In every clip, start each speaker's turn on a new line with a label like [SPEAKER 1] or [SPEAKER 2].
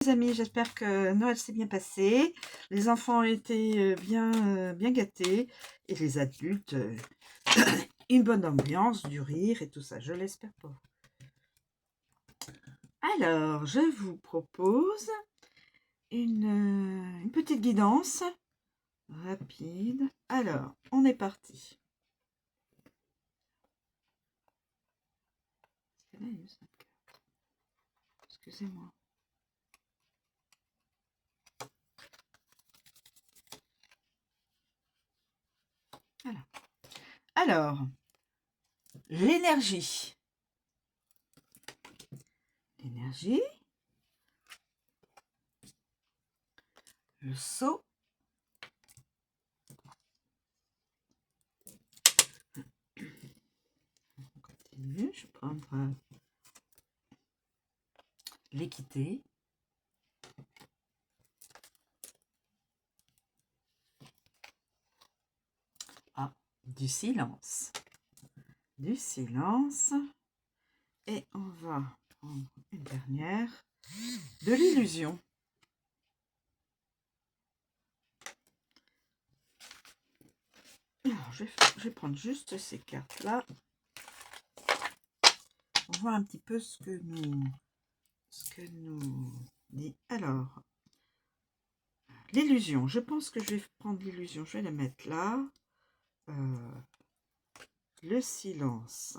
[SPEAKER 1] Les amis, j'espère que Noël s'est bien passé. Les enfants ont été bien gâtés et les adultes, une bonne ambiance, du rire et tout ça. Je l'espère pour vous. Alors, je vous propose une petite guidance rapide. Alors, on est parti. Excusez-moi. Voilà. Alors, l'énergie. L'énergie. Le seau. On continue. Je vais prendre l'équité. Ah, du silence. Du silence. Et on va prendre une dernière. De l'illusion. Alors, je vais prendre juste ces cartes-là. On voit un petit peu ce que nous dit. Alors, l'illusion. Je pense que je vais prendre l'illusion. Je vais la mettre là. Le silence.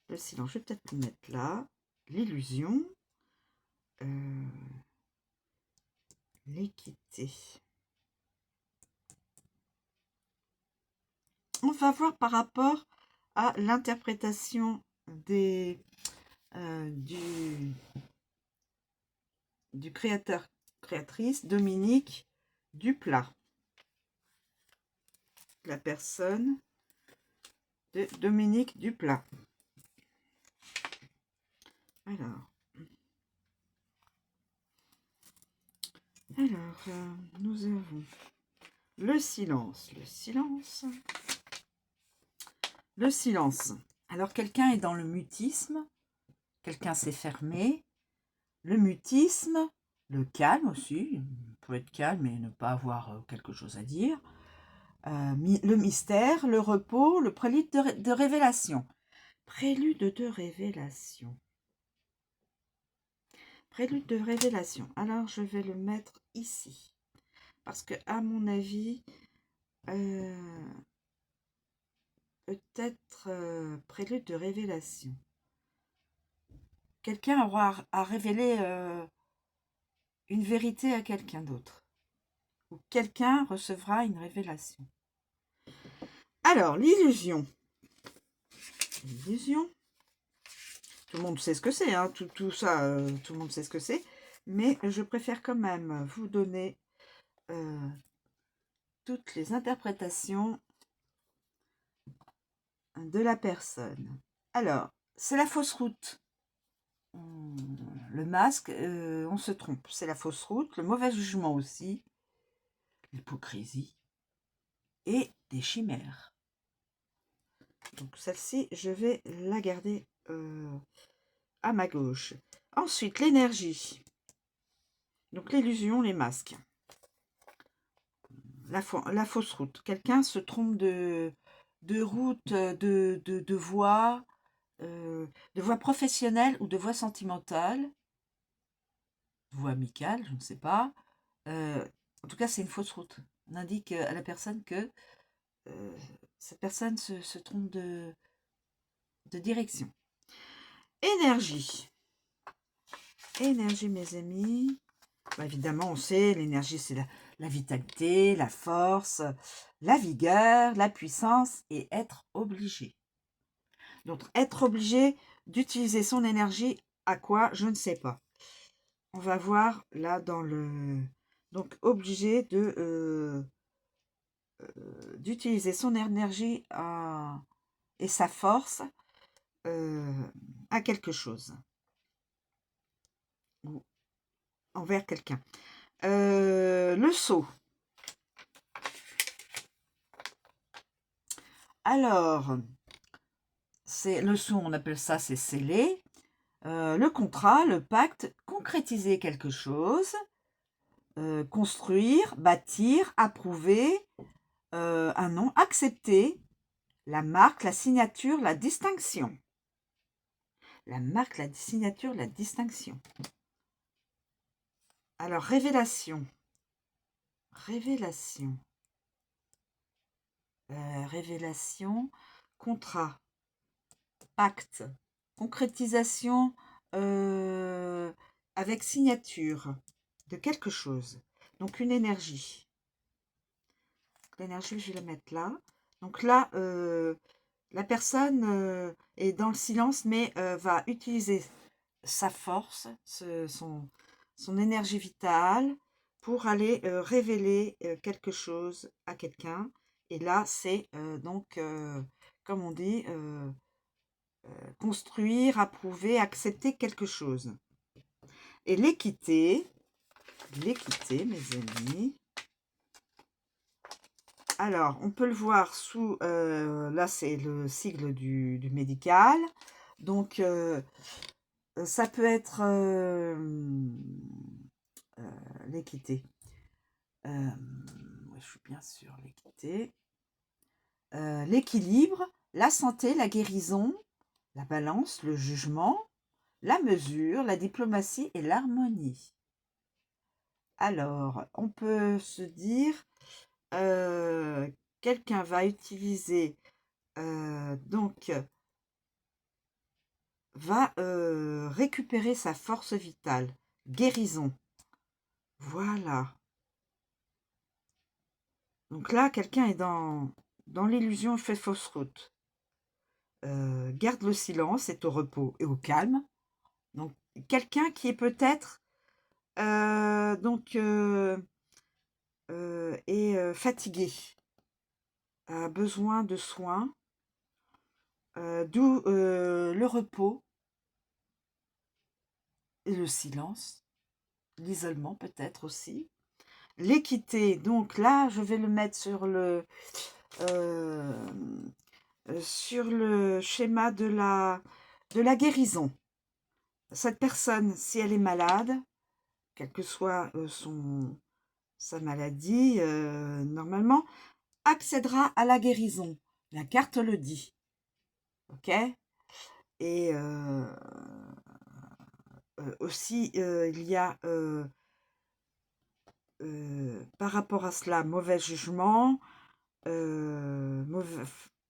[SPEAKER 1] Le silence. Je vais peut-être le mettre là. L'illusion. L'équité. On va voir par rapport à l'interprétation du créatrice Dominique Duplat. La personne de Dominique Duplat. Alors, nous avons le silence. Le silence. Le silence. Alors, quelqu'un est dans le mutisme. Quelqu'un s'est fermé. Le mutisme. Le calme aussi. Il peut être calme et ne pas avoir quelque chose à dire. Le mystère, le repos, le prélude de révélation. Prélude de révélation. Prélude de révélation. Alors, je vais le mettre ici. Parce que, à mon avis, peut-être prélude de révélation. Quelqu'un aura à révéler une vérité à quelqu'un d'autre. Ou quelqu'un recevra une révélation. Alors, l'illusion. L'illusion. Tout le monde sait ce que c'est, hein, tout ça, tout le monde sait ce que c'est. Mais je préfère quand même vous donner toutes les interprétations de la personne. Alors, c'est la fausse route. Le masque, on se trompe. C'est la fausse route, le mauvais jugement aussi, l'hypocrisie et des chimères. Donc celle-ci, je vais la garder à ma gauche. Ensuite, l'énergie. Donc l'illusion, les masques. La fausse route. Quelqu'un se trompe de route, de voie, professionnelle ou de voie sentimentale, voie amicale, je ne sais pas. En tout cas, c'est une fausse route. On indique à la personne que cette personne se trompe de direction. Énergie. Énergie, mes amis. Bah, évidemment, on sait, l'énergie, c'est la vitalité, la force, la vigueur, la puissance et être obligé. Donc, être obligé d'utiliser son énergie à quoi? Je ne sais pas. On va voir là dans le... Donc, obligé d'utiliser son énergie et sa force à quelque chose. Ou envers quelqu'un. Le sceau. Alors, c'est le sceau, on appelle ça, c'est scellé. Le contrat, le pacte, concrétiser quelque chose, construire, bâtir, approuver, un nom, accepter, la marque, la signature, la distinction. La marque, la signature, la distinction. Alors, révélation. Révélation. Révélation, contrat, pacte, concrétisation avec signature de quelque chose. Donc, une énergie. L'énergie, je vais la mettre là. Donc là, la personne est dans le silence, mais va utiliser sa force, son énergie vitale pour aller révéler quelque chose à quelqu'un. Et là, c'est donc, comme on dit, construire, approuver, accepter quelque chose. Et l'équité, mes amis. Alors, on peut le voir sous, là c'est le sigle du médical. Donc, ça peut être l'équité. Je suis bien sûre, l'équité. L'équilibre, la santé, la guérison, la balance, le jugement, la mesure, la diplomatie et l'harmonie. Alors, on peut se dire, quelqu'un va utiliser, donc, va récupérer sa force vitale, guérison. Voilà. Donc là, quelqu'un est dans l'illusion, fait fausse route. Garde le silence, est au repos et au calme. Donc, quelqu'un qui est peut-être est fatigué, a besoin de soins, d'où le repos et le silence, l'isolement peut-être aussi. L'équité, donc là, je vais le mettre sur le schéma de la guérison. Cette personne, si elle est malade, quelle que soit sa maladie, normalement, accédera à la guérison. La carte le dit. Ok? Et aussi, il y a, par rapport à cela, mauvais jugement,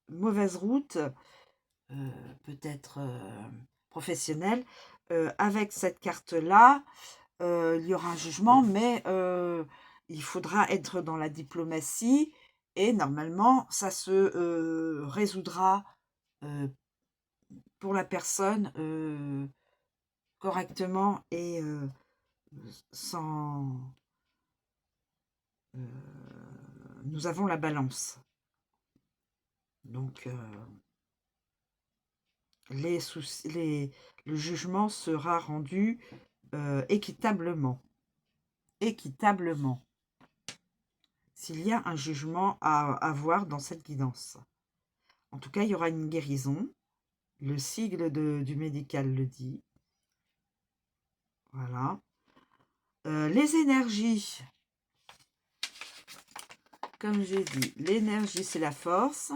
[SPEAKER 1] mauvaise route, peut-être professionnelle. Avec cette carte-là, il y aura un jugement, mais il faudra être dans la diplomatie et normalement, ça se résoudra pour la personne correctement et sans... nous avons la balance. Donc, le jugement sera rendu équitablement. Équitablement. S'il y a un jugement à avoir dans cette guidance. En tout cas, il y aura une guérison. Le sigle du médical le dit. Voilà. Les énergies. Comme j'ai dit, l'énergie, c'est la force.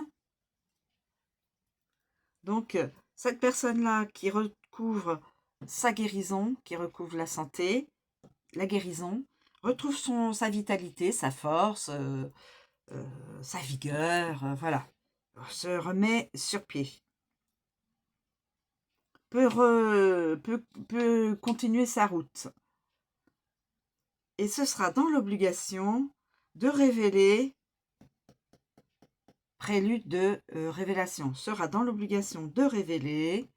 [SPEAKER 1] Donc, cette personne-là qui recouvre sa guérison, qui recouvre la santé, la guérison, retrouve sa vitalité, sa force, sa vigueur, voilà. Se remet sur pied. Peut continuer sa route. Et ce sera dans l'obligation de révéler, prélude de révélation, sera dans l'obligation de révéler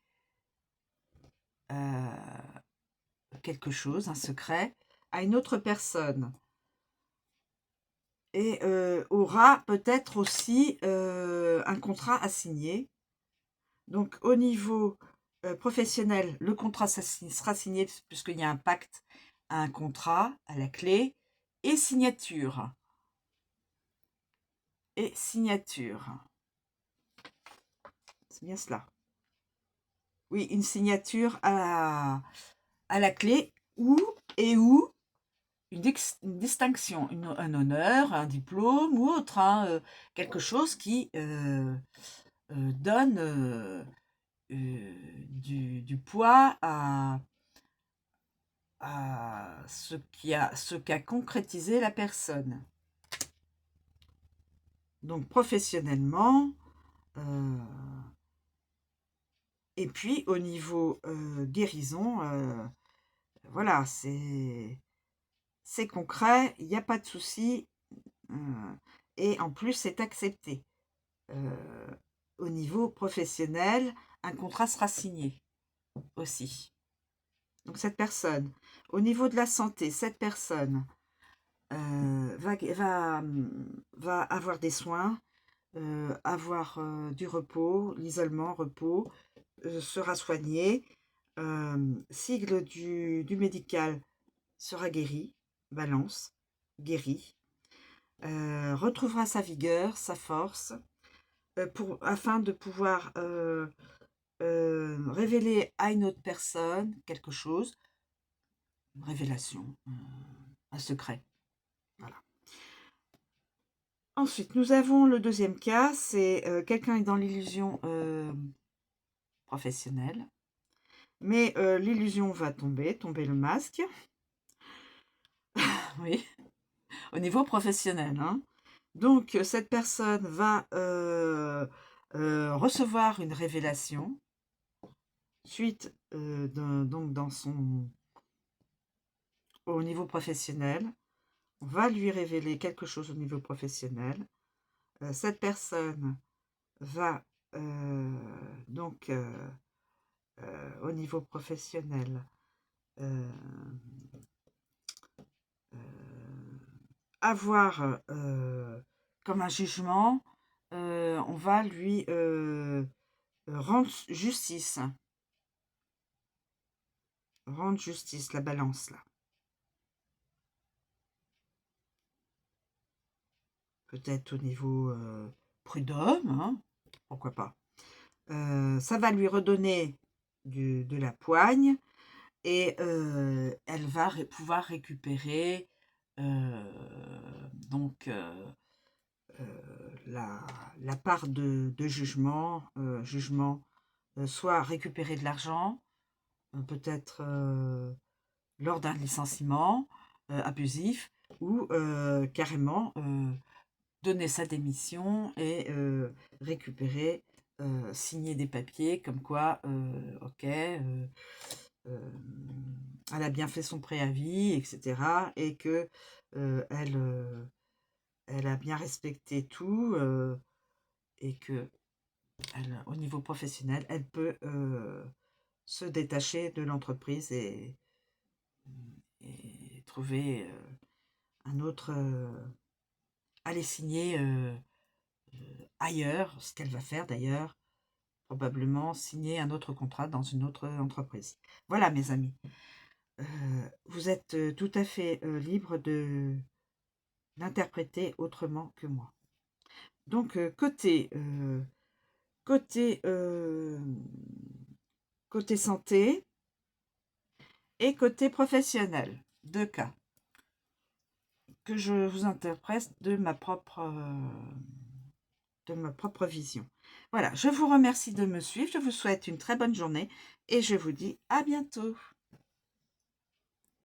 [SPEAKER 1] quelque chose, un secret, à une autre personne. Et aura peut-être aussi un contrat à signer. Donc, au niveau professionnel, le contrat sera signé puisqu'il y a un pacte, un contrat à la clé et signature. Et signature. C'est bien cela. oui, une signature à la clé, ou une distinction, un honneur, un diplôme ou autre, hein, quelque chose qui donne du poids à ce qu'a concrétisé la personne. Donc professionnellement, et puis au niveau guérison, voilà, c'est concret, il n'y a pas de souci, et en plus c'est accepté. Au niveau professionnel, un contrat sera signé aussi. Donc cette personne, au niveau de la santé, cette personne va avoir des soins, avoir du repos, l'isolement, repos, sera soigné, sigle du médical sera guéri, balance, guéri, retrouvera sa vigueur, sa force, afin de pouvoir révéler à une autre personne quelque chose, une révélation, un secret. Voilà. Ensuite, nous avons le deuxième cas, c'est quelqu'un est dans l'illusion professionnelle, mais l'illusion va tomber le masque, oui, au niveau professionnel, hein. Donc, cette personne va recevoir une révélation suite donc au niveau professionnel. On va lui révéler quelque chose au niveau professionnel. Cette personne va donc au niveau professionnel avoir comme un jugement, on va lui rendre justice. Rendre justice, la balance là. Peut-être au niveau prud'homme, hein, pourquoi pas. Ça va lui redonner de la poigne, et elle va pouvoir récupérer donc la part de jugement, soit récupérer de l'argent, peut-être lors d'un licenciement abusif, ou carrément donner sa démission et récupérer, signer des papiers comme quoi, ok, elle a bien fait son préavis, etc. Et que elle a bien respecté tout, et que au niveau professionnel, elle peut se détacher de l'entreprise et trouver un autre, aller signer ailleurs, ce qu'elle va faire d'ailleurs, probablement signer un autre contrat dans une autre entreprise. Voilà mes amis, vous êtes tout à fait libre d'interpréter autrement que moi. Donc côté santé et côté professionnel, deux cas que je vous interprète de ma propre vision. Voilà, je vous remercie de me suivre, je vous souhaite une très bonne journée et je vous dis à bientôt.